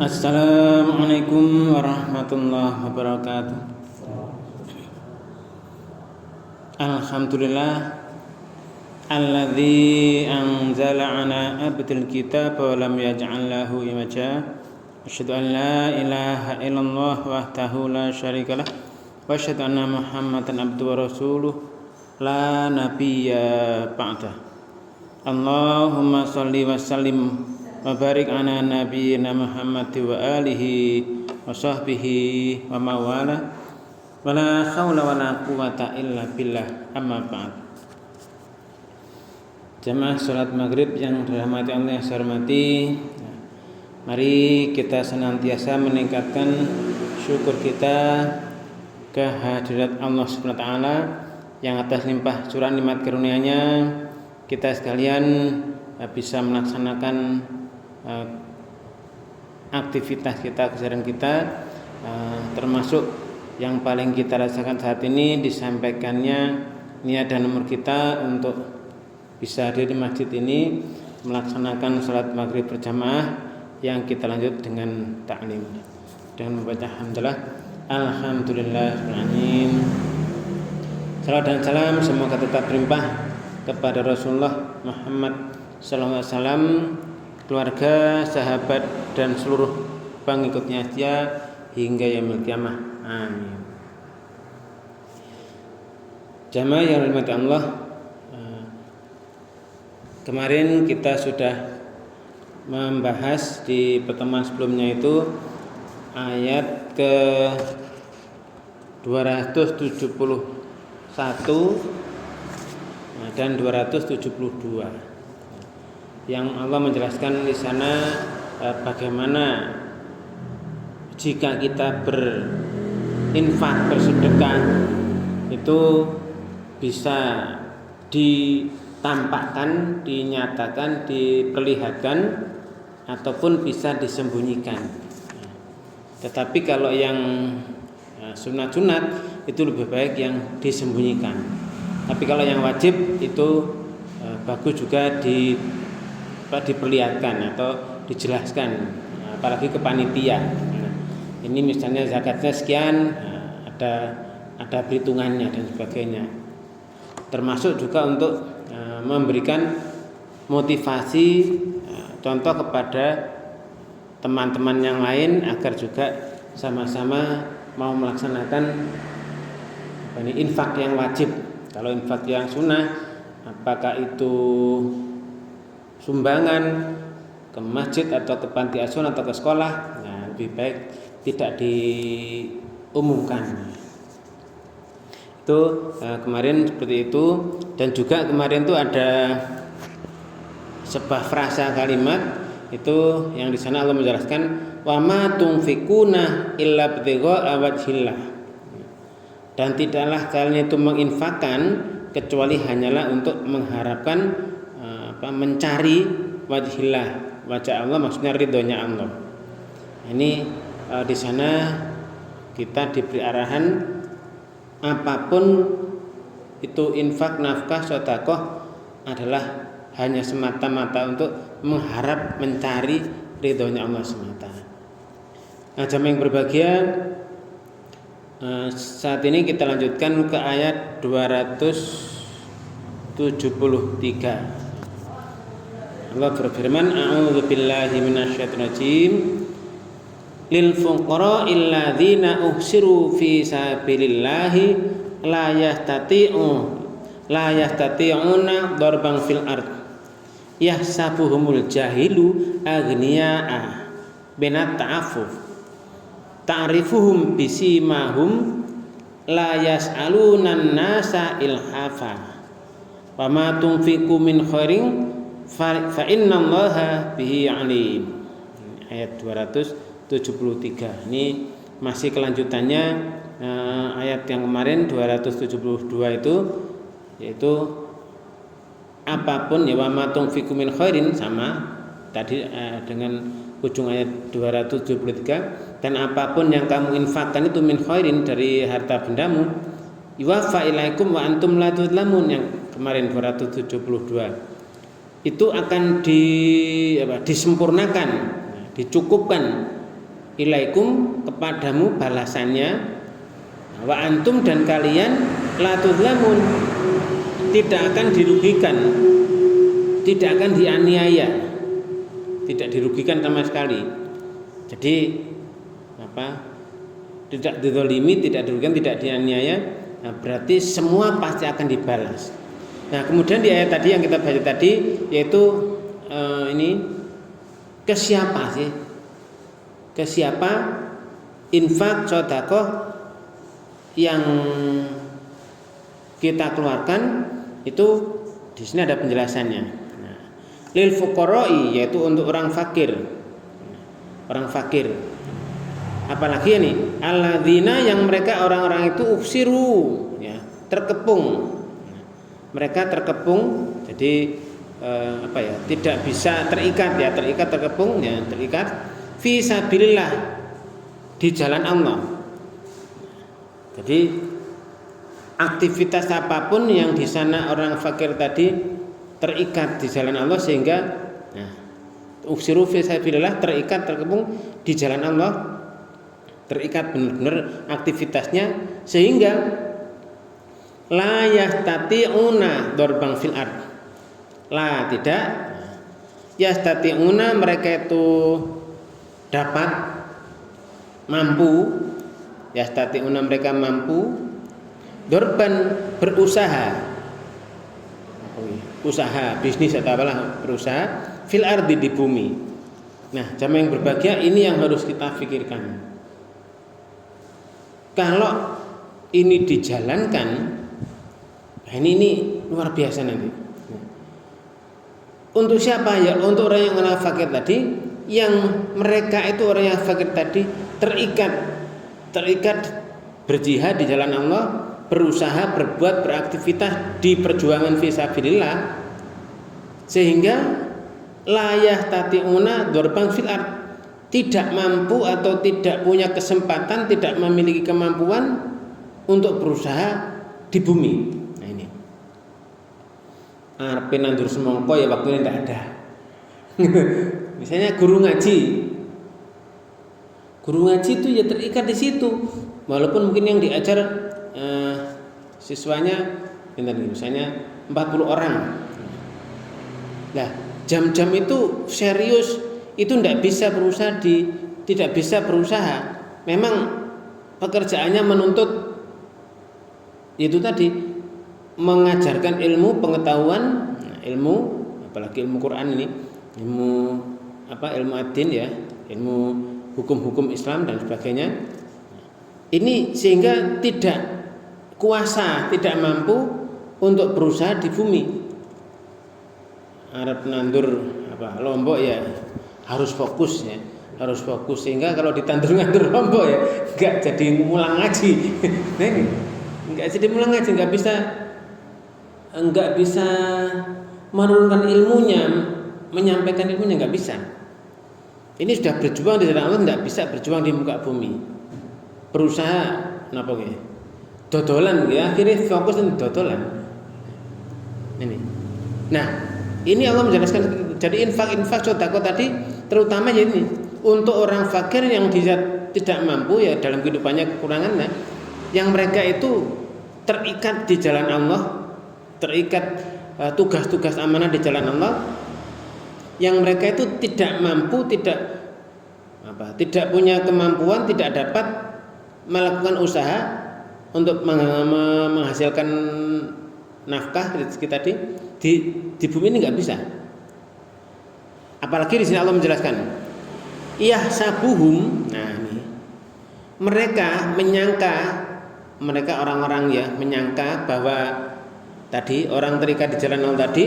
Assalamualaikum warahmatullahi wabarakatuh. Alhamdulillah alladzi anzala ala abdil kitab wa lam yaj'al lahu iwaja. Asyhadu an la ilaha illallah wahdahu la syarikalah wa asyhadu anna Muhammadan abduhu wa rasuluh la nabiyya ba'dah. Allahumma shalli wa sallim wa barik ala nabiyyina Muhammad wa alihi wa sahbihi wa mawala wa la hawla wa la quwata illa billah, amma ba'd. Jamaah salat maghrib yang dirahmati Allah, yang saya hormati, mari kita senantiasa meningkatkan syukur kita kehadirat Allah Subhanahu wa taala yang atas limpah curah nikmat karunia-Nya kita sekalian bisa melaksanakan aktivitas kita, keseharian kita, termasuk yang paling kita rasakan saat ini disampaikannya niat dan nomor kita untuk bisa hadir di masjid ini melaksanakan salat maghrib berjamaah yang kita lanjut dengan taklim dengan membaca alhamdulillah alhamdulillahirrahmanirrahim. Salam dan salam semoga tetap berlimpah kepada Rasulullah Muhammad sallallahu alaihi wasallam, keluarga, sahabat dan seluruh pengikutnya dia hingga yaumil qiyamah. Amin. Jamaah yang dirahmati Allah, kemarin kita sudah membahas di pertemuan sebelumnya itu ayat ke 271 dan 272 yang Allah menjelaskan di sana bagaimana jika kita berinfak, bersedekah itu bisa ditampakkan, dinyatakan, diperlihatkan ataupun bisa disembunyikan. Tetapi kalau yang sunat-sunat itu lebih baik yang disembunyikan. Tapi kalau yang wajib itu bagus juga diperlihatkan atau dijelaskan, apalagi ke panitia. Ini misalnya zakatnya sekian, ada perhitungannya dan sebagainya. Termasuk juga untuk memberikan motivasi, contoh kepada teman-teman yang lain agar juga sama-sama mau melaksanakan infak yang wajib. Kalau infak yang sunnah, apakah itu sumbangan ke masjid atau ke panti asuhan atau ke sekolah, nah, lebih baik tidak diumumkan. Itu kemarin seperti itu. Dan juga kemarin itu ada sebuah frasa kalimat itu yang di sana Allah menjelaskan wa ma tunfikuna illa btigha'a wajhillah, dan tidaklah kalian itu menginfakkan kecuali hanyalah untuk mengharapkan mencari wajhillah, wajah Allah, maksudnya ridhonya Allah. Ini di sana kita diberi arahan apapun itu infak, nafkah, sedekah adalah hanya semata-mata untuk mengharap mencari ridhonya Allah semata. Nah, jamaah yang berbahagia, saat ini kita lanjutkan ke ayat 273. Allah berfirman, a'udzu billahi minasyaitonir rajim. Lil fuqara'il ladzina uhsiru fi sabilillahi la yastati'una darban fil ard yahsabuhumul jahilu aghniya'a binat ta'affuf ta'rifuhum bisimahum la yas'alunan nasa ilhafa wa ma tunfiqu min khairin fa innallaha bihi alim. Ayat 273. Ini masih kelanjutannya ayat yang kemarin 272 itu, yaitu apapun ya wa ma tunfiqu min khairin, sama tadi dengan ujung ayat 273, dan apapun yang kamu infakkan itu min khairin dari harta bendamu yuwaffa ilaikum wa antum la tuzlamun, yang kemarin 272 itu akan disempurnakan, dicukupkan ilaikum kepadamu balasannya, wa antum dan kalian la tudlamun tidak akan dirugikan, tidak akan dianiaya, tidak dirugikan sama sekali. Jadi tidak dizalimi, tidak dirugikan, tidak dianiaya. Nah, berarti semua pasti akan dibalas. Nah, kemudian di ayat tadi yang kita baca tadi yaitu ini ke siapa sih? Ke siapa infak sedekah yang kita keluarkan itu di sini ada penjelasannya. Nah, lil fuqara'i yaitu untuk orang fakir. Orang fakir. Apalagi ini alladzina yang mereka orang-orang itu ufsiru ya, terkepung. Mereka terkepung jadi tidak bisa terikat ya, terkepung ya, terikat fi sabilillah di jalan Allah. Jadi aktivitas apapun yang di sana orang fakir tadi terikat di jalan Allah sehingga ufsiru fi sabilillah, terikat terkepung di jalan Allah, terikat benar-benar aktivitasnya sehingga la yastati'una dorban fil ard. La tidak yastati'una mereka itu dapat mampu, yastati'una mereka mampu dorban berusaha, usaha bisnis atau apalah, berusaha fil ardi di bumi. Nah, jamaah yang berbahagia, ini yang harus kita pikirkan. Kalau ini dijalankan, ini luar biasa nanti. Untuk siapa ya? Untuk orang yang fakir tadi, yang mereka itu orang yang fakir tadi terikat berjihad di jalan Allah, berusaha, berbuat, beraktivitas di perjuangan fisabilillah, sehingga layah tati'una dorban fil ard, tidak mampu atau tidak punya kesempatan, tidak memiliki kemampuan untuk berusaha di bumi. Nah ini arep nandur semongko ya waktunya tidak ada. Misalnya guru ngaji itu ya terikat di situ, walaupun mungkin yang diajar siswanya misalnya 40 orang. Nah, jam-jam itu serius, itu tidak bisa berusaha. Memang pekerjaannya menuntut itu tadi, mengajarkan ilmu, pengetahuan, ilmu, apalagi ilmu Quran ini, ilmu ad-din ya, ilmu hukum-hukum Islam dan sebagainya. Ini sehingga tidak kuasa, tidak mampu untuk berusaha di bumi. Arab nandur lombok ya harus fokus ya, harus fokus sehingga kalau ditandur-nandur lombok ya enggak jadi mulang ngaji. Nah ini enggak jadi mulang ngaji, enggak bisa menurunkan ilmunya, menyampaikan ilmunya enggak bisa. Ini sudah berjuang di jalan Allah, enggak bisa berjuang di muka bumi. Berusaha napa nggih? Dodolan ya, akhirnya fokus di dodolan. Ini. Nah, ini Allah menjelaskan, jadi infak sedekah tadi terutama ya ini untuk orang fakir yang tidak mampu ya dalam kehidupannya kekurangannya, yang mereka itu terikat di jalan Allah, terikat tugas-tugas amanah di jalan Allah, yang mereka itu tidak mampu, tidak punya kemampuan, tidak dapat melakukan usaha untuk menghasilkan nafkah rezeki tadi di bumi ini nggak bisa. Apalagi di sini Allah menjelaskan, sabuhum. Nah ini mereka menyangka, mereka orang-orang ya menyangka bahwa tadi orang terikat di jalan Allah tadi,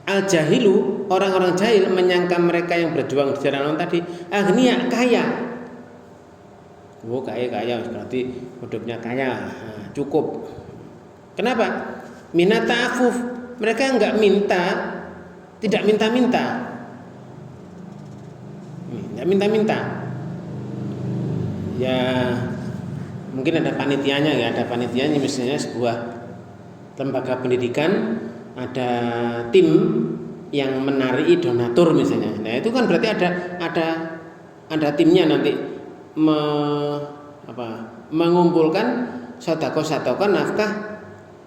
al-jahilu, orang-orang jahil menyangka mereka yang berjuang di jalan Allah tadi agniya, kaya. Kaya berarti hidupnya kaya, cukup. Kenapa? Minat ta'afuf, mereka enggak minta, tidak minta-minta. Enggak minta-minta. Ya mungkin ada panitianya ya, misalnya sebuah lembaga pendidikan, ada tim yang menari donatur misalnya. Nah itu kan berarti ada timnya nanti mengumpulkan sedekah nafkah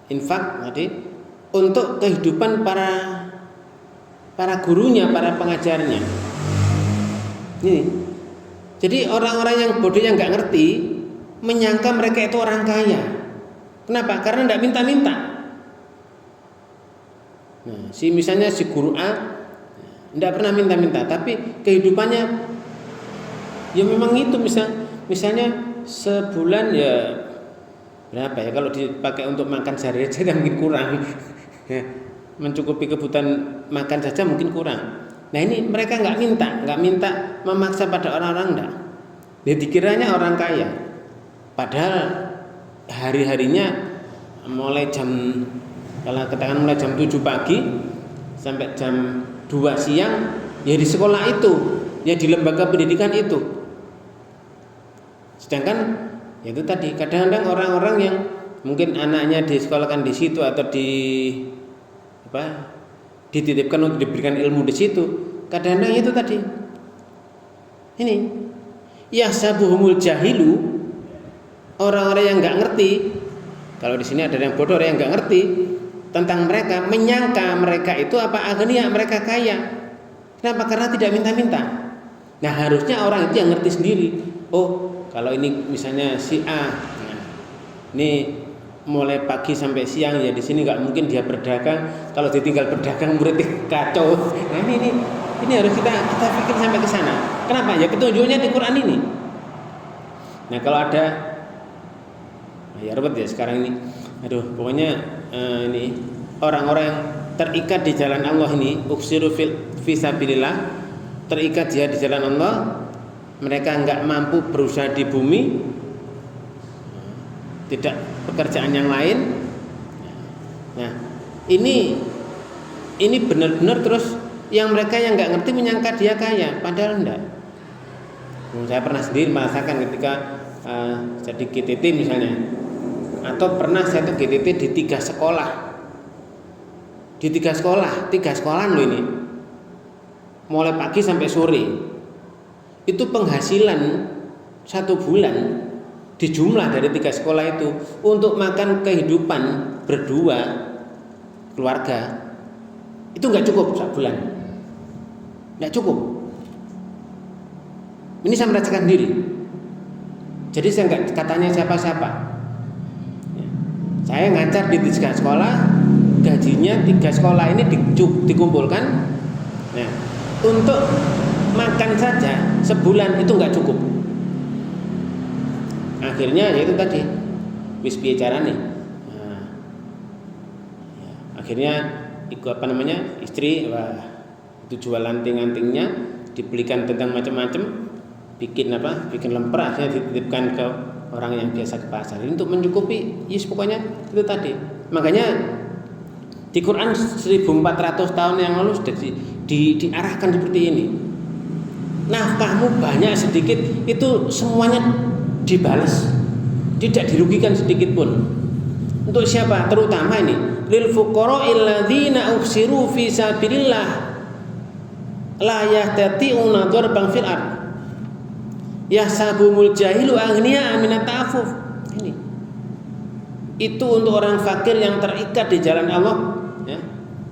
infak tadi untuk kehidupan para gurunya, para pengajarnya. Ini. Jadi orang-orang yang bodoh yang nggak ngerti menyangka mereka itu orang kaya. Kenapa? Karena tidak minta-minta. Nah, misalnya si guru A tidak pernah minta-minta, tapi kehidupannya ya memang itu misalnya sebulan ya berapa ya, kalau dipakai untuk makan sehari saja mungkin kurang. Ya, mencukupi kebutuhan makan saja mungkin kurang. Nah ini mereka nggak minta memaksa pada orang-orang enggak. Dia dikiranya orang kaya. Padahal hari-harinya mulai kalau katakan mulai jam 7 pagi sampai jam 2 siang ya di sekolah itu, ya di lembaga pendidikan itu. Sedangkan ya itu tadi kadang-kadang orang-orang yang mungkin anaknya disekolahkan di situ atau dititipkan untuk diberikan ilmu di situ, kadang-kadang itu tadi ini yahsabuhumul jahilu, orang-orang yang nggak ngerti. Kalau di sini ada yang bodoh, orang yang nggak ngerti tentang mereka, menyangka mereka itu agniya, mereka kaya. Kenapa? Karena tidak minta-minta. Nah harusnya orang itu yang ngerti sendiri. Oh kalau ini misalnya si A, nah, ini mulai pagi sampai siang ya di sini nggak mungkin dia berdagang. Kalau ditinggal berdagang berarti kacau. Nah ini harus kita pikir sampai ke sana. Kenapa? Ya petunjuknya di Quran ini. Nah kalau ada ya repot ya sekarang ini. Aduh pokoknya ini orang-orang yang terikat di jalan Allah ini, uksiru fisabilillah, terikat dia di jalan Allah, mereka nggak mampu berusaha di bumi, tidak pekerjaan yang lain. Nah ini benar-benar terus yang mereka yang nggak ngerti menyangka dia kaya, padahal enggak. Saya pernah sendiri merasakan ketika jadi GTT misalnya, atau pernah saya tuh GTT di 3 sekolah, di 3 sekolahan loh ini, mulai pagi sampai sore. Itu penghasilan 1 bulan dijumlah dari 3 sekolah itu untuk makan kehidupan berdua keluarga itu nggak cukup sebulan, nggak cukup. Ini saya merasakan sendiri. Jadi saya nggak katanya siapa-siapa. Saya ngajar di 3 sekolah, gajinya 3 sekolah ini dikumpulkan. Nah, untuk makan saja sebulan itu nggak cukup. Akhirnya yaitu tadi wis piye carane. Nah, akhirnya ikut istri itu jual anting-antingnya, dibelikan tentang macam-macam, bikin lemper, akhirnya dititipkan ke orang yang biasa ke pasar ini untuk mencukupi. Pokoknya itu tadi. Makanya di Quran 1400 tahun yang lalu sudah diarahkan seperti ini. Nafkahmu banyak sedikit itu semuanya dibalas, tidak dirugikan sedikit pun. Untuk siapa? Terutama ini lil fuqara'il ladzina uksiru fi sabilillah la yahtati'una darban fil ard yahsabumul jahilu aghniya aminat ta'affuf. Ini itu untuk orang fakir yang terikat di jalan Allah ya,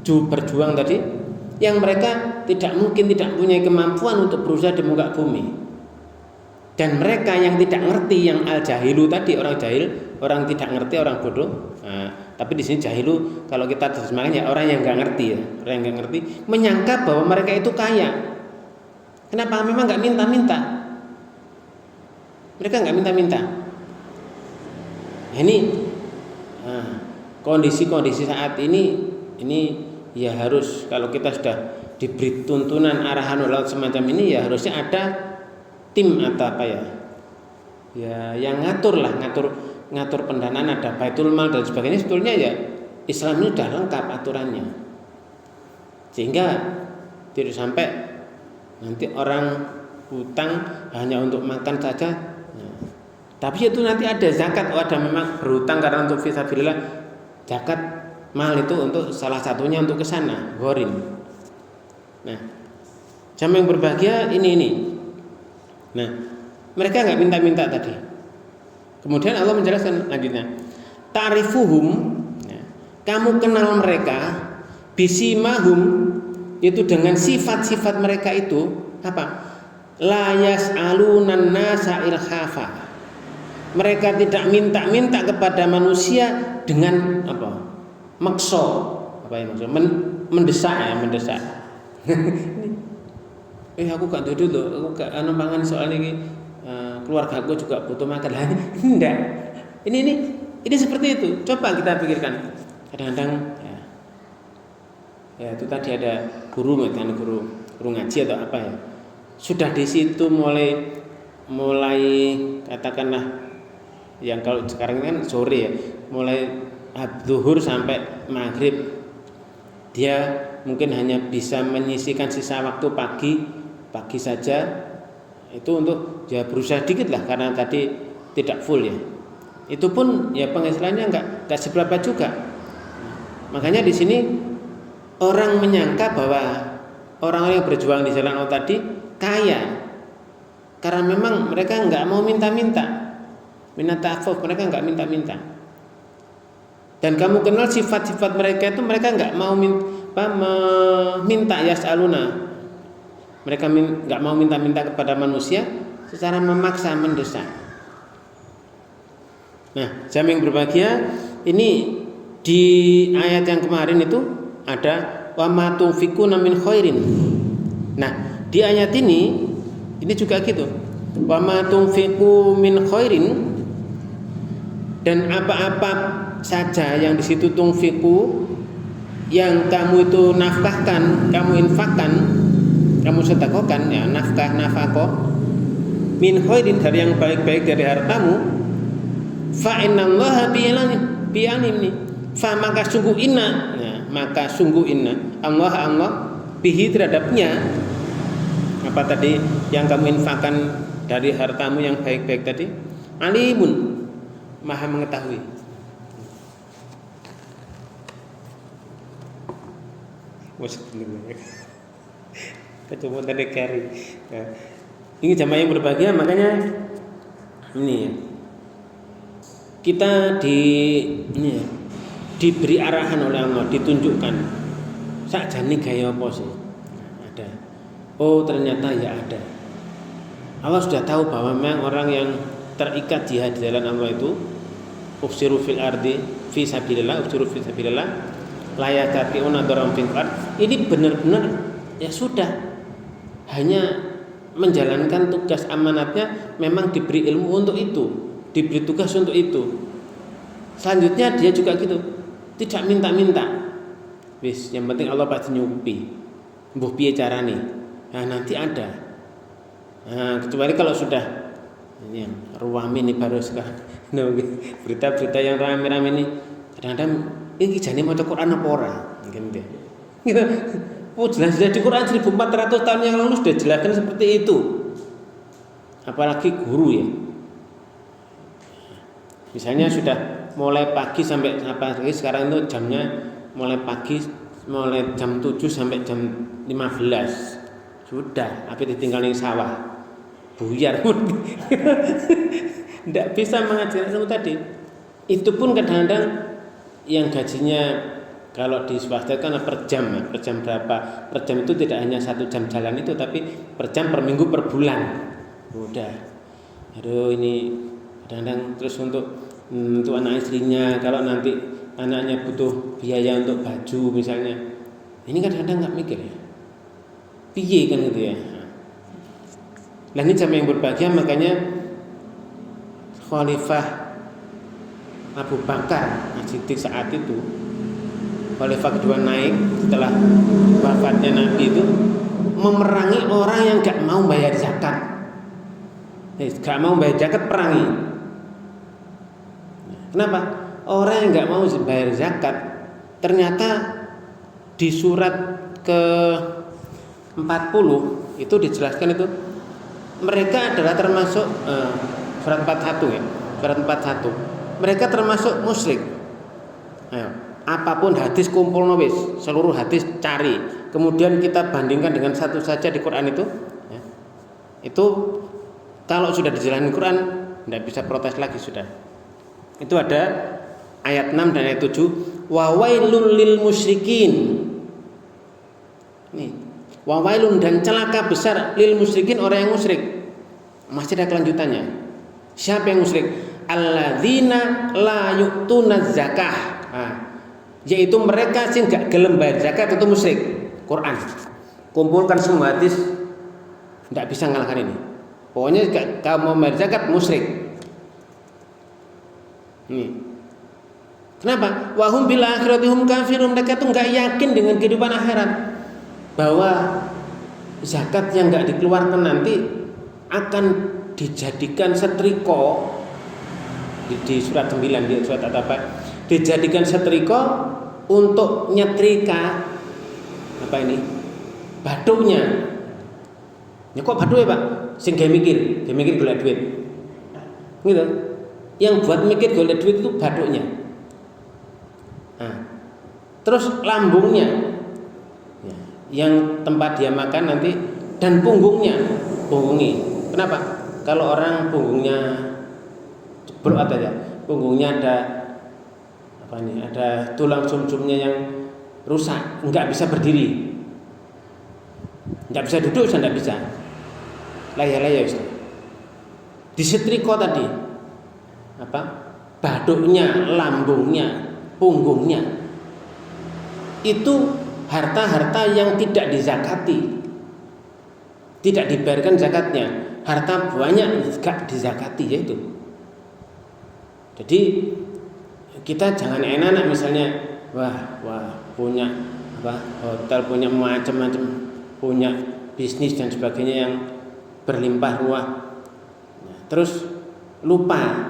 berjuang tadi, yang mereka tidak punya kemampuan untuk berusaha di muka bumi. Dan mereka yang tidak ngerti, yang al-jahilu tadi, orang jahil, orang tidak ngerti, orang bodoh. Nah, tapi di sini jahilu kalau kita terjemahkan ya orang yang nggak ngerti ya, orang yang nggak ngerti menyangka bahwa mereka itu kaya. Kenapa? Memang nggak minta-minta. Mereka nggak minta-minta. Nah, ini kondisi-kondisi saat ini ya harus, kalau kita sudah diberi tuntunan arahan laut semacam ini ya harusnya ada tim atau apa ya yang ngatur pendanaan, ada baitul mal dan sebagainya. Sebetulnya ya Islam ini sudah lengkap aturannya, sehingga tidak sampai nanti orang hutang hanya untuk makan saja. Nah, tapi itu nanti ada zakat, ada memang berhutang karena untuk fisabilillah, zakat mal itu untuk salah satunya untuk ke sana, ghorim. Nah, jamaah yang berbahagia ini. Nah, mereka nggak minta-minta tadi. Kemudian Allah menjelaskan lanjutnya, ta'rifuhum, ya, kamu kenal mereka, bisimahum, itu dengan sifat-sifat mereka itu apa? La yas'alunan nasa ilhafa. Mereka tidak minta-minta kepada manusia dengan apa? Makso, apa yang maksud? Mendesak ya, mendesak. Aku gak duduk loh, aku gak mangan soalnya ini keluarga aku juga butuh makan. Lah enggak. Ini seperti itu. Coba kita pikirkan. Kadang-kadang ya itu tadi ada guru ngaji atau apa ya. Sudah di situ mulai katakanlah yang kalau sekarang kan sore ya, mulai zuhur sampai maghrib dia mungkin hanya bisa menyisihkan sisa waktu pagi saja, itu untuk ya berusaha dikit lah karena tadi tidak full ya. Itu pun ya penghasilannya enggak seberapa juga. Makanya di sini orang menyangka bahwa orang-orang yang berjuang di jalan Allah tadi kaya karena memang mereka enggak mau minta-minta. Minata'afuf, mereka enggak minta-minta. Dan kamu kenal sifat-sifat mereka itu, mereka enggak mau minta yas'aluna. Mereka enggak mau minta-minta kepada manusia secara memaksa, mendesak. Nah, jamaah yang berbahagia, ini di ayat yang kemarin itu ada wa ma tunfiquna min khairin. Nah, di ayat ini juga gitu. Wa ma tunfiqu min khairin, dan apa-apa saja yang di situ tunfiqu, yang kamu itu nafkahkan, kamu infakkan, kamu sedekahkan ya, nafkah min khairin, dari yang baik-baik dari hartamu, fa innallaha bi'alimni, fa maka sungguh inna Allah bihi, terhadapnya apa tadi yang kamu infakkan dari hartamu yang baik-baik tadi, alimun, maha mengetahui. Coba tadi carry. Ya. Ini jamaah yang berbahagia, makanya ini ya, kita diberi arahan oleh Allah, ditunjukkan sakjane gaya apa sih? Ada. Oh, ternyata ya ada. Allah sudah tahu bahwa memang orang yang terikat jihad di jalan Allah itu ufsiru fil ardi fi sabilillah, la yakatiuna daram fil ard. Ini benar-benar ya sudah hanya menjalankan tugas amanatnya, memang diberi ilmu untuk itu, diberi tugas untuk itu. Selanjutnya dia juga gitu, tidak minta-minta. Wis, yang penting Allah pasti nyupi. Mbuh piye carane? Nah, nanti ada. Nah, kecuali kalau sudah ini yang ruwami ini baru sekarang. Berita-berita yang rame-rame ini kadang-kadang ini jane maca Quran apa ora? Gitu. Oh, jelas-jelas di Quran 1400 tahun yang lalu sudah jelaskan seperti itu. Apalagi guru ya. Misalnya sudah mulai pagi sampai apa sekarang itu jamnya mulai pagi, mulai jam 7 sampai jam 15. Sudah, apa ditinggal di sawah. Buyar pun. Tidak bisa mengajar ilmu tadi. Itu pun kadang-kadang yang gajinya kalau di swasta kan per jam berapa? Per jam itu tidak hanya 1 jam jalan itu, tapi per jam, per minggu, per bulan. Udah. Aduh, ini kadang-kadang terus untuk anak istrinya, kalau nanti anaknya butuh biaya untuk baju misalnya. Ini kadang-kadang enggak mikir ya. Piye kan gitu ya. Lah ini jamaah yang berbahagia, makanya Khalifah Abu Bakar As-Siddiq saat itu, Khalifah kedua naik setelah wafatnya Nabi itu, memerangi orang yang gak mau bayar zakat. Gak mau bayar zakat, perangi. Kenapa? Orang yang gak mau bayar zakat, ternyata di surat ke 40 itu dijelaskan itu mereka adalah termasuk surat 41 ya, surat 41. Mereka termasuk musyrik. Ayo, apapun hadis kumpul wis, seluruh hadis cari. kemudian kita bandingkan dengan satu saja di Quran itu, ya, itu kalau sudah dijalani Quran tidak bisa protes lagi sudah. Itu ada ayat 6 dan ayat 7, wa wailul lil musyrikin. Nih, wa wailun, dan celaka besar lil musyrikin, orang yang musyrik. Masih ada kelanjutannya. Siapa yang musyrik? Alladzina la yu'tuna zakah. Nah, yaitu mereka sing gak gelem bayar zakat, itu musyrik. Quran. Kumpulkan semua hadis, tidak bisa ngalahkan ini. Pokoknya kalau mau bayar zakat musyrik. Nih. Kenapa? Wahum bil akhirati hum kafirun. Mereka tuh nggak yakin dengan kehidupan akhirat, bahwa zakat yang nggak dikeluarkan nanti akan dijadikan setrika. Di surat 9, di surat At-Taubah, dijadikan setrika untuk nyetrika apa ini? Bathuknya. Ya kok bathuk ya, Pak? Sing gawe mikir golek duit. Gitu. Yang buat mikir golek duit itu bathuknya. Nah, terus lambungnya, ya, yang tempat dia makan nanti, dan punggungnya. Kenapa? Kalau orang punggungnya jeblok aja, punggungnya ada apa nih? Ada tulang sumsumnya yang rusak, nggak bisa berdiri, nggak bisa duduk, nggak bisa. Laya-laya Ustaz. Disetrika tadi apa? Bathuknya, lambungnya, punggungnya. Itu harta-harta yang tidak dizakati, tidak dibayarkan zakatnya. Harta banyak gak dizakati, yaitu. Jadi kita jangan enak misalnya, wah punya apa, hotel, punya macam-macam, punya bisnis dan sebagainya yang berlimpah ruah. Nah, terus lupa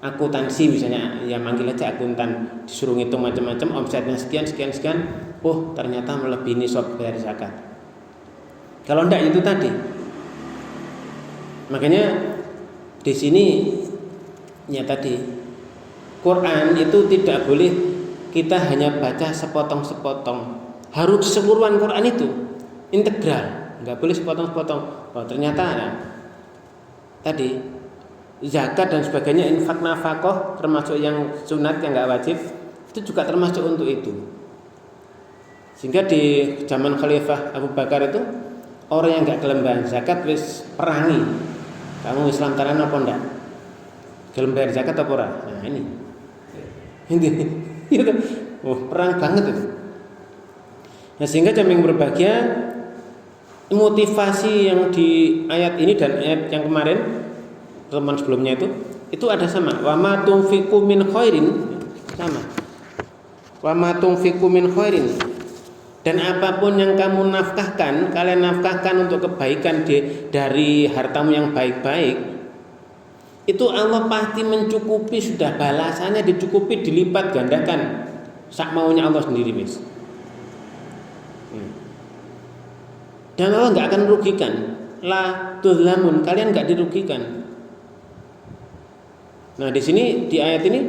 akuntansi misalnya, ya manggil aja akuntan, disuruh ngitung macam-macam, omsetnya sekian, oh ternyata melebihi nisab bayar zakat. Kalau enggak itu tadi. Makanya di sini ya tadi, Quran itu tidak boleh kita hanya baca sepotong-sepotong, harus keseluruhan Quran itu integral, nggak boleh sepotong-sepotong. Oh ternyata ya, tadi zakat dan sebagainya, infak nafkah termasuk yang sunat yang nggak wajib, itu juga termasuk untuk itu. Sehingga di zaman Khalifah Abu Bakar itu orang yang nggak gelem bayar zakat wis perangi. Kamu Islam tenan apa ndak? Gelem bayar zakat apa ora? Nah ini. Itu perang banget itu. Nah, sehingga jamaah yang berbahagia, motivasi yang di ayat ini dan ayat yang kemarin teman sebelumnya itu ada sama. Wa ma tunfiqu min khairin, sama. Wa ma tunfiqu min khairin, dan apapun yang kamu nafkahkan, kalian nafkahkan untuk kebaikan dari hartamu yang baik-baik, itu Allah pasti mencukupi, sudah balasannya dicukupi, dilipat gandakan sak maunya Allah sendiri, Mas. Dan Allah nggak akan merugikan. La tuzlamun, kalian nggak dirugikan. Nah di sini di ayat ini,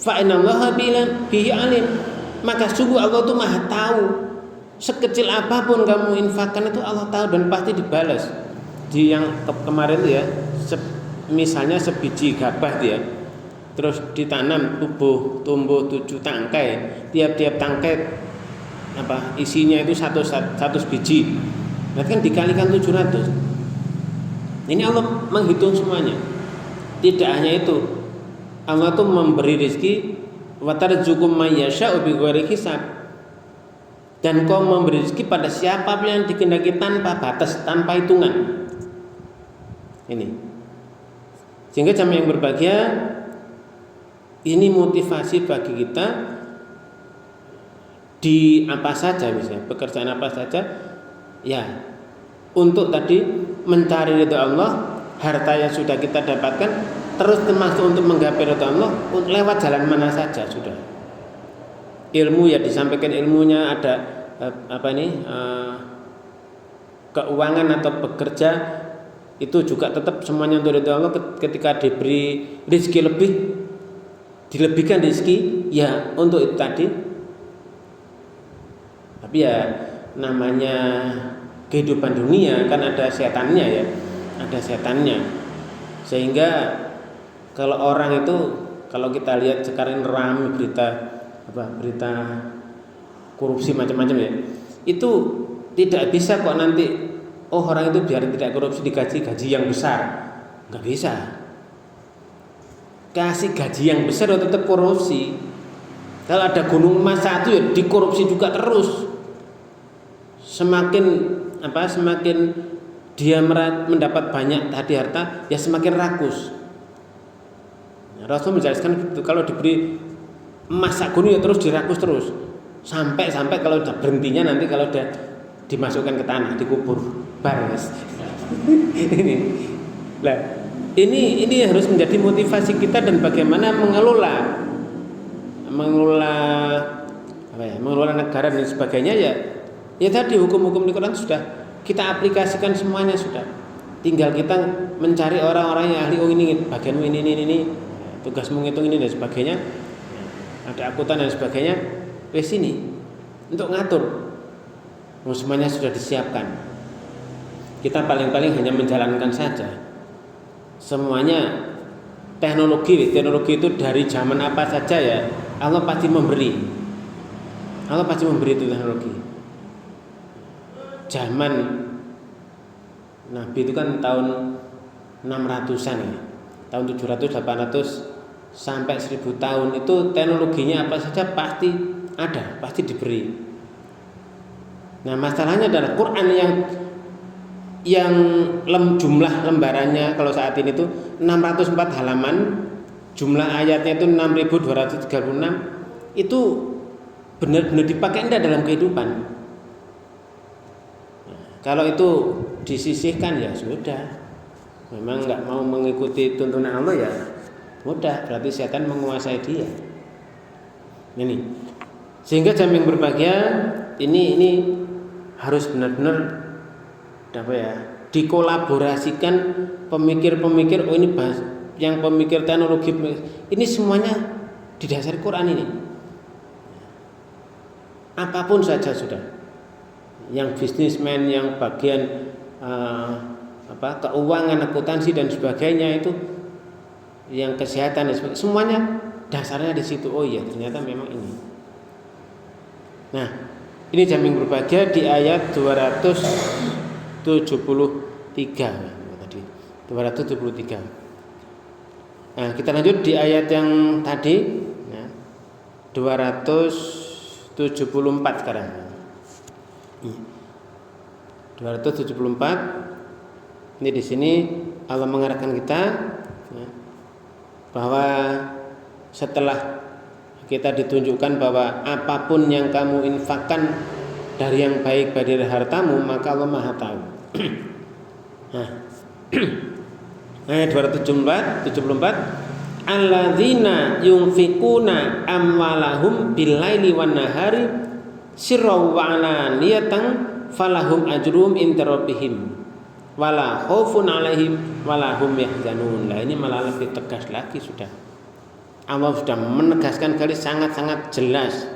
fa innallaha bihi alim, maka sungguh Allah itu maha tahu. Sekecil apapun kamu infakkan itu Allah tahu dan pasti dibalas. Di yang kemarin itu ya, misalnya sebiji gabah dia, terus ditanam tumbuh 7 tangkai, tiap tangkai apa isinya itu 100 biji, berarti kan dikalikan 700. Ini Allah menghitung semuanya. Tidak hanya itu, Allah tuh memberi rezeki, wa tarzuqu may yasha'u bighairi hisab. Dan kau memberi rezeki pada siapa yang dikehendaki tanpa batas, tanpa hitungan. Ini. Sehingga jamaah yang berbahagia, ini motivasi bagi kita di apa saja, misalnya pekerjaan apa saja, ya untuk tadi mencari ridha Allah, harta yang sudah kita dapatkan, terus termasuk untuk menggapai ridha Allah lewat jalan mana saja sudah. Ilmu ya disampaikan ilmunya, ada keuangan atau bekerja itu juga tetap semuanya untuk ridha Allah. Ketika diberi rezeki lebih, dilebihkan rezeki ya untuk itu tadi. Tapi ya namanya kehidupan dunia kan ada setannya ya, ada setannya. Sehingga kalau orang itu, kalau kita lihat sekarang ramai berita korupsi macam-macam ya, itu tidak bisa kok nanti orang itu biar tidak korupsi digaji gaji yang besar, nggak bisa. Kasih gaji yang besar tetap korupsi. Kalau ada gunung emas satu ya dikorupsi juga terus. Semakin dia mendapat banyak tadi harta, ya semakin rakus. Rasul menjelaskan gitu, kalau diberi emas sak gunung ya terus dirakus terus. Sampai kalau udah berhentinya nanti kalau udah dimasukkan ke tanah, dikubur, baris. Nah, ini harus menjadi motivasi kita dan bagaimana mengelola negara dan sebagainya ya tadi hukum-hukum di Quran sudah kita aplikasikan semuanya sudah. Tinggal kita mencari orang-orang yang ahli, ini bagianmu ini, tugasmu ngitung ini dan sebagainya. Ada akuntan dan sebagainya. Wes sini untuk ngatur. Semuanya sudah disiapkan. Kita paling-paling hanya menjalankan saja. Semuanya teknologi itu dari zaman apa saja ya, Allah pasti memberi. Allah pasti memberi itu teknologi. Zaman Nabi itu kan tahun 600-an ya. Tahun 700, 800 sampai 1000 tahun itu teknologinya apa saja pasti ada, pasti diberi. Nah, masalahnya adalah Quran yang jumlah lembarannya kalau saat ini itu 604 halaman, jumlah ayatnya itu 6236, itu benar-benar dipakai enggak dalam kehidupan. Nah, kalau itu disisihkan ya sudah. Memang enggak mau mengikuti tuntunan Allah ya mudah, berarti setan menguasai dia. Ini. Sehingga jamaah yang berbahagia ini harus benar-benar dikolaborasikan pemikir-pemikir. Ini yang pemikir teknologi ini semuanya didasari Quran ini. Apapun saja sudah. Yang bisnismen, yang bagian keuangan, akuntansi dan sebagainya itu, yang kesehatan dan sebagainya, semuanya dasarnya di situ. Oh iya, ternyata memang ini. Nah, ini jamin berbahagia di ayat 273 tadi. 273. Nah, kita lanjut di ayat yang tadi ya, 274 sekarang. 274. Ini di sini Allah mengarahkan kita ya, bahwa setelah kita ditunjukkan bahwa apapun yang kamu infakkan dari yang baik dari hartamu, maka Allah Maha tahu. Nah, ayat 274, alladzina yunfikuna amwalahum billaili wan nahari sirran wa alaniyatan falahum ajrum inda rabbihim wala khaufun alaihim wala hum yahzanun. Nah, ini malah lebih tegas lagi sudah. Allah sudah menegaskan kali sangat-sangat jelas.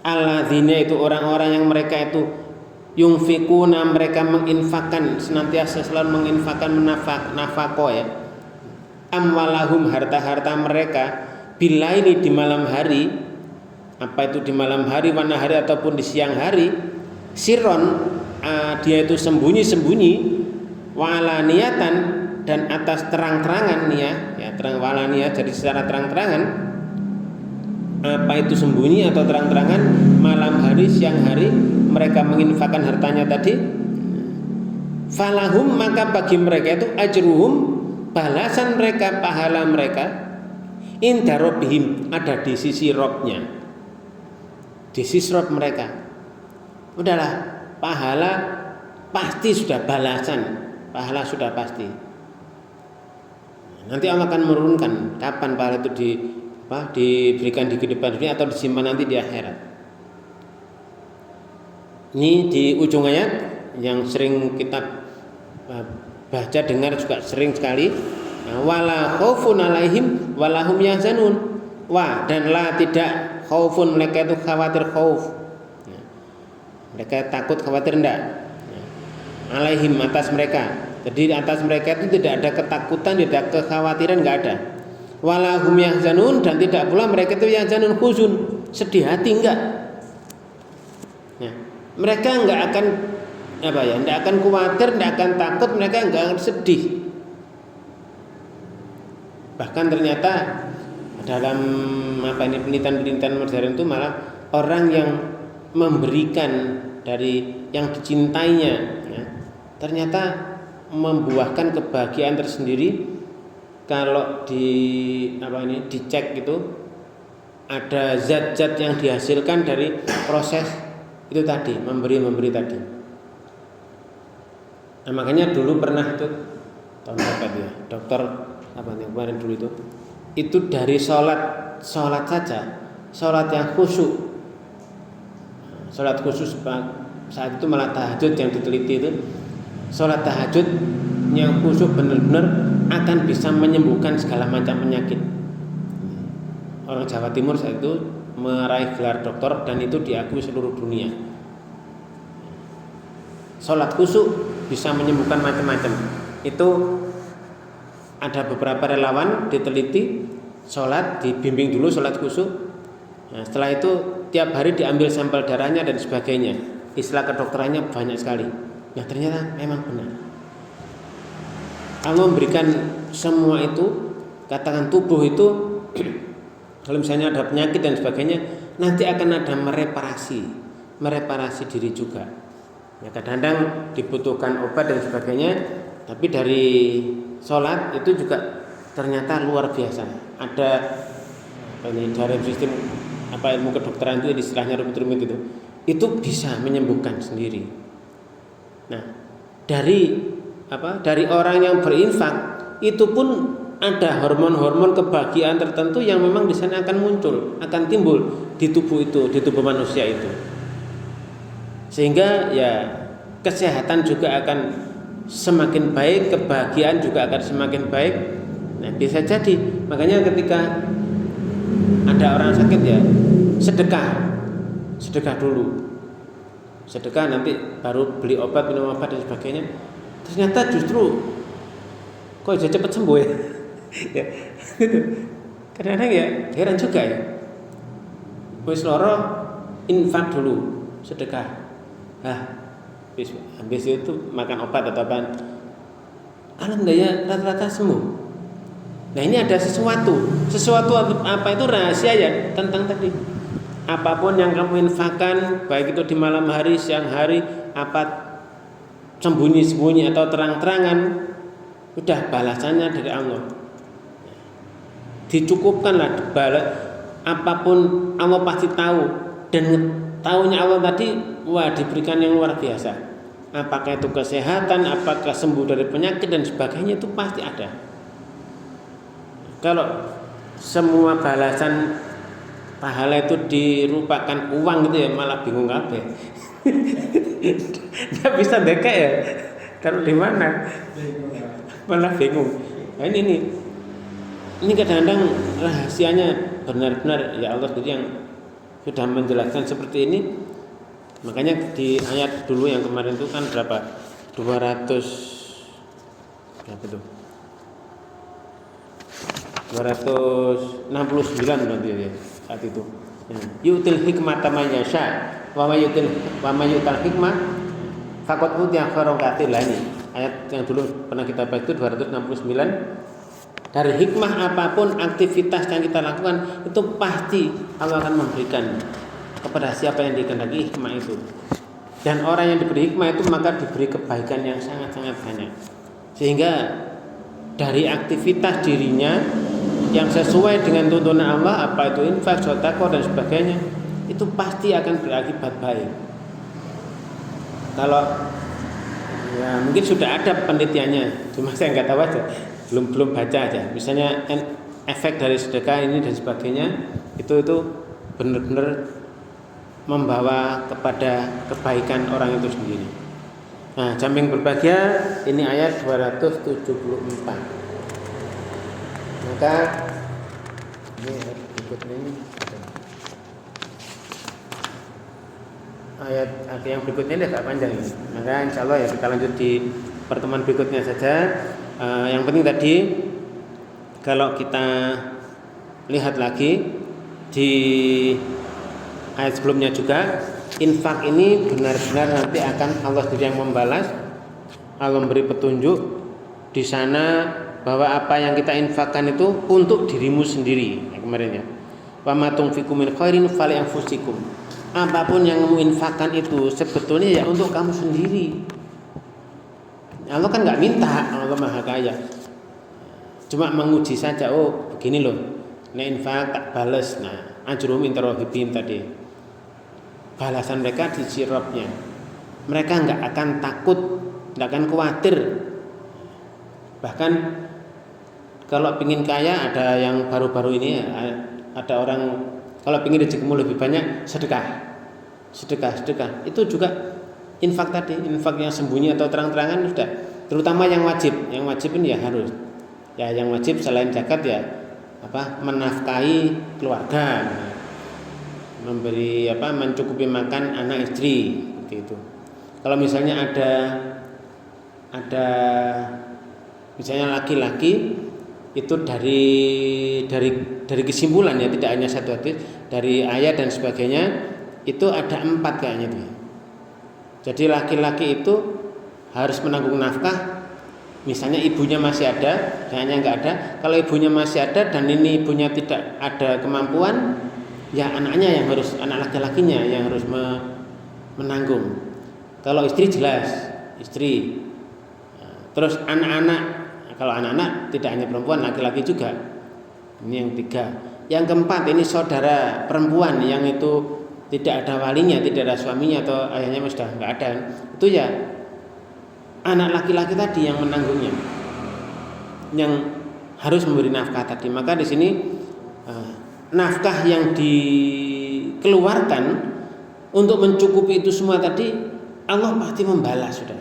Alladzina itu orang-orang yang mereka itu yunfikuna, mereka menginfakkan, senantiasa selalu menginfakkan nafkah ya. Amwalahum, harta-harta mereka bilaili di malam hari. Apa itu di malam hari, wana hari ataupun di siang hari. Sirron, dia itu sembunyi-sembunyi, walaniyatan dan atas terang-terangan nih ya terang walaniyah, jadi secara terang-terangan. Apa itu sembunyi atau terang-terangan, malam hari, siang hari mereka menginfakkan hartanya tadi. Falahum, maka bagi mereka itu ajruhum, balasan mereka, pahala mereka, inda rabbihim, ada di sisi Rabbnya, di sisi Rabb mereka. Udahlah, pahala pasti sudah, balasan pahala sudah pasti. Nanti Allah akan menurunkan kapan pahala itu diberikan di kehidupan dunia atau disimpan nanti di akhirat. Ini di ujung ayat yang sering kita baca dengar juga sering sekali. Wala khaufun alaihim walahum yahzanun. Dan la tidak khaufun, mereka itu khawatir khauf. Mereka takut khawatir enggak? Alaihim atas mereka. Jadi atas mereka itu tidak ada ketakutan, tidak ada kekhawatiran, enggak ada. Walahum yahzanun, dan tidak pula mereka itu yahzanun huzun, sedih hati enggak. Ya. Mereka enggak akan enggak akan khawatir, enggak akan takut, mereka enggak akan sedih. Bahkan ternyata dalam penelitian-penelitian modern itu malah orang yang memberikan dari yang dicintainya, ya, ternyata membuahkan kebahagiaan tersendiri. Kalau dicek itu ada zat-zat yang dihasilkan dari proses itu tadi, memberi tadi. Nah, makanya dulu pernah itu tahun berapa ya, dokter kemarin dulu itu dari sholat saja, sholat yang khusyuk, sholat khusus saat itu malah tahajud yang diteliti itu, sholat tahajud yang khusyuk benar-benar akan bisa menyembuhkan segala macam penyakit. Orang Jawa Timur saat itu meraih gelar doktor dan itu diakui seluruh dunia. Sholat khusyuk bisa menyembuhkan macam-macam. Itu ada beberapa relawan diteliti sholat, dibimbing dulu sholat khusyuk. Nah, setelah itu tiap hari diambil sampel darahnya dan sebagainya. Istilah kedokterannya banyak sekali. Nah, ternyata memang benar. Allah memberikan semua itu, katakan tubuh itu kalau misalnya ada penyakit dan sebagainya, nanti akan ada mereparasi diri juga. Ya, kadang-kadang dibutuhkan obat dan sebagainya, tapi dari sholat itu juga ternyata luar biasa. Ada dari sistem ilmu kedokteran itu istilahnya rumit-rumit itu bisa menyembuhkan sendiri. Nah, dari orang yang berinfak itu pun ada hormon-hormon kebahagiaan tertentu yang memang di sana akan muncul, akan timbul di tubuh itu, di tubuh manusia itu. Sehingga ya kesehatan juga akan semakin baik, kebahagiaan juga akan semakin baik. Nah, bisa jadi makanya ketika ada orang sakit ya sedekah dulu. Sedekah nanti baru beli obat, minum obat dan sebagainya. Ternyata justru kok bisa cepat sembuh ya. Ya, gitu. Kadang-kadang ya heran juga ya. Wis loro infak dulu, sedekah. Habis itu makan obat atau apa. Alhamdulillah rata-rata sembuh. Nah, ini ada sesuatu apa itu rahasia ya tentang tadi. Apapun yang kamu infakkan, baik itu di malam hari, siang hari, apa sembunyi-sembunyi atau terang-terangan, udah balasannya dari Allah. Dicukupkanlah apapun Allah pasti tahu, dan tahunya Allah tadi diberikan yang luar biasa. Apakah itu kesehatan, apakah sembuh dari penyakit dan sebagainya, itu pasti ada. Kalau semua balasan pahala itu dirupakan uang gitu ya, malah bingung kabeh. Nggak bisa deka ya, taruh di mana? Malah bingung. Nah, ini kadang-kadang rahasianya benar-benar ya Allah sendiri yang sudah menjelaskan seperti ini. Makanya di ayat dulu yang kemarin itu kan berapa? 269 berarti ya saat itu. Yu'til hikmata man yasha wa may yu'tal hikmah faqad utiya khairan katsiran. Ini ayat yang dulu pernah kita bahas itu 269. Dari hikmah apapun aktivitas yang kita lakukan itu pasti Allah akan memberikan kepada siapa yang dikehendaki hikmah itu. Dan orang yang diberi hikmah itu maka diberi kebaikan yang sangat-sangat banyak. Sehingga dari aktivitas dirinya yang sesuai dengan tuntunan Allah, apa itu infak, sedekah dan sebagainya, itu pasti akan berakibat baik. Kalau ya mungkin sudah ada penelitiannya, cuma saya nggak tahu aja, belum baca aja. Misalnya efek dari sedekah ini dan sebagainya, itu benar-benar membawa kepada kebaikan orang itu sendiri. Nah, Jaming berbahagia ini ayat 274. Maka ini berikutnya ini ayat yang berikutnya ini agak panjang ini. Maka insya Allah ya kita lanjut di pertemuan berikutnya saja. Yang penting tadi kalau kita lihat lagi di ayat sebelumnya juga, infak ini benar-benar nanti akan Allah sendiri yang membalas. Allah memberi petunjuk di sana bahwa apa yang kita infakkan itu untuk dirimu sendiri. Kemarin ya. Wa ma tunfiqu min khairin fali anfusikum. Apapun yang kamu infakkan itu sebetulnya ya untuk kamu sendiri. Allah kan nggak minta, Allah Maha Kaya. Cuma menguji saja, oh begini loh. Nek infak tak balas. Nah, ajrum interrohibim tadi. Balasan mereka di sirapnya. Mereka nggak akan takut, nggak akan khawatir. Bahkan kalau pingin kaya, ada yang baru-baru ini ada orang kalau pingin rezekimu lebih banyak, sedekah. Itu juga infak tadi, infak yang sembunyi atau terang-terangan sudah. Terutama yang wajib ini ya harus. Ya yang wajib selain zakat ya menafkahi keluarga, mencukupi makan anak istri gitu. Kalau misalnya ada misalnya laki-laki itu dari kesimpulan ya, tidak hanya satu hadis, dari ayat dan sebagainya itu ada 4 kayaknya tuh. Jadi laki-laki itu harus menanggung nafkah. Misalnya ibunya masih ada, kayaknya nggak ada. Kalau ibunya masih ada dan ini ibunya tidak ada kemampuan, ya anaknya yang harus, anak laki-lakinya yang harus menanggung. Kalau istri jelas istri. Terus anak-anak, kalau anak-anak tidak hanya perempuan, laki-laki juga. Ini yang 3. Yang keempat ini saudara perempuan yang itu tidak ada walinya, tidak ada suaminya atau ayahnya sudah nggak ada. Itu ya anak laki-laki tadi yang menanggungnya, yang harus memberi nafkah tadi. Maka di sini nafkah yang dikeluarkan untuk mencukupi itu semua tadi, Allah pasti membalas sudah.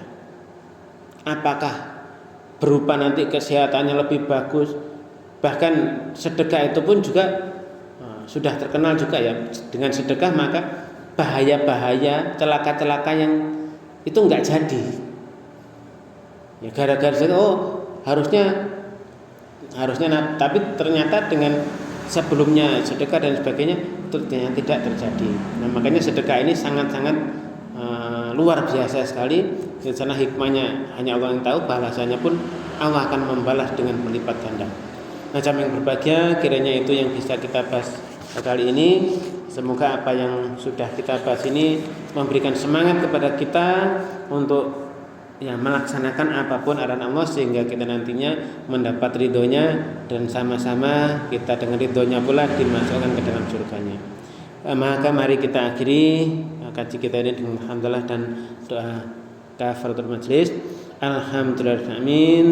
Apakah berupa nanti kesehatannya lebih bagus, bahkan sedekah itu pun juga sudah terkenal juga ya, dengan sedekah maka bahaya-bahaya, celaka-celaka yang itu enggak jadi. Ya gara-gara itu harusnya tapi ternyata dengan sebelumnya sedekah dan sebagainya itu tidak terjadi. Nah, makanya sedekah ini sangat-sangat luar biasa sekali. Di sana hikmahnya hanya Allah yang tahu, balasannya pun Allah akan membalas dengan berlipat ganda. Nah, jamaah yang berbahagia, kiranya itu yang bisa kita bahas kali ini. Semoga apa yang sudah kita bahas ini memberikan semangat kepada kita untuk melaksanakan apapun arahan Allah, sehingga kita nantinya mendapat ridhonya dan sama-sama kita dengan ridhonya pula dimasukkan ke dalam surganya. Maka mari kita akhiri kaji kita ini dengan alhamdulillah dan doa kafaratul majlis. Alhamdulillahirrahmanirrahim.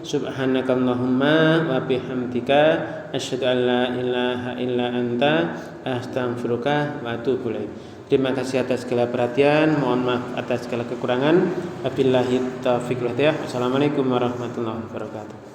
Subhanakallahumma wa bihamdika asyhadu an la ilaha illa anta astaghfiruka wa atubu ilaik. Terima kasih atas segala perhatian, mohon maaf atas segala kekurangan. Wabillahi taufiq wal hidayah. Wassalamualaikum warahmatullahi wabarakatuh.